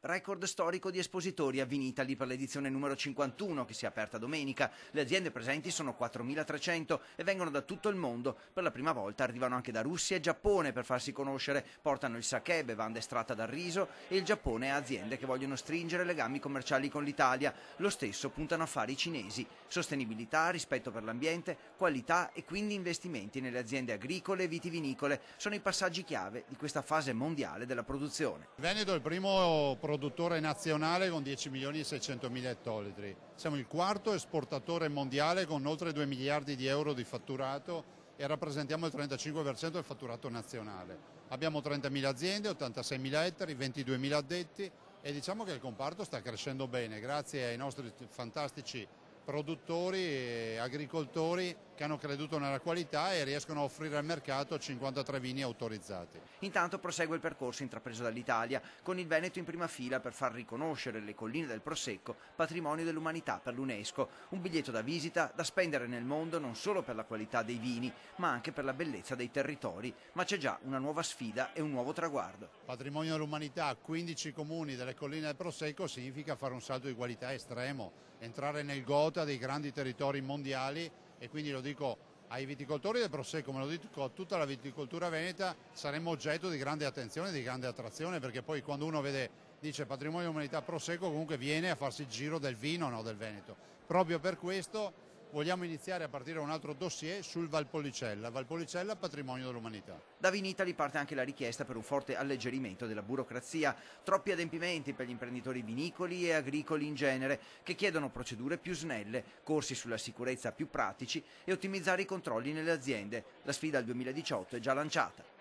Record storico di espositori a Vinitaly per l'edizione numero 51 che si è aperta domenica. Le aziende presenti sono 4.300 e vengono da tutto il mondo. Per la prima volta arrivano anche da Russia e Giappone per farsi conoscere. Portano il sake, bevanda estratta dal riso, e il Giappone ha aziende che vogliono stringere legami commerciali con l'Italia. Lo stesso puntano a fare i cinesi. Sostenibilità, rispetto per l'ambiente, qualità e quindi investimenti nelle aziende agricole e vitivinicole sono i passaggi chiave di questa fase mondiale della produzione. Il Veneto è il primo produttore nazionale con 10 milioni e 600 mila ettolitri. Siamo il quarto esportatore mondiale con oltre 2 miliardi di euro di fatturato e rappresentiamo il 35% del fatturato nazionale. Abbiamo 30.000 aziende, 86.000 ettari, 22.000 addetti e diciamo che il comparto sta crescendo bene grazie ai nostri fantastici produttori e agricoltori che hanno creduto nella qualità e riescono a offrire al mercato 53 vini autorizzati. Intanto prosegue il percorso intrapreso dall'Italia, con il Veneto in prima fila per far riconoscere le colline del Prosecco patrimonio dell'umanità per l'UNESCO, un biglietto da visita da spendere nel mondo non solo per la qualità dei vini, ma anche per la bellezza dei territori. Ma c'è già una nuova sfida e un nuovo traguardo. Patrimonio dell'umanità, 15 comuni delle colline del Prosecco significa fare un salto di qualità estremo, entrare nel gota dei grandi territori mondiali e quindi lo dico ai viticoltori del Prosecco, me lo dico a tutta la viticoltura veneta, saremmo oggetto di grande attenzione, di grande attrazione, perché poi quando uno dice patrimonio dell'umanità Prosecco comunque viene a farsi il giro del vino, no, del Veneto. Proprio per questo vogliamo iniziare a partire da un altro dossier sul Valpolicella, patrimonio dell'umanità. Da Vinitaly parte anche la richiesta per un forte alleggerimento della burocrazia, troppi adempimenti per gli imprenditori vinicoli e agricoli in genere, che chiedono procedure più snelle, corsi sulla sicurezza più pratici e ottimizzare i controlli nelle aziende. La sfida al 2018 è già lanciata.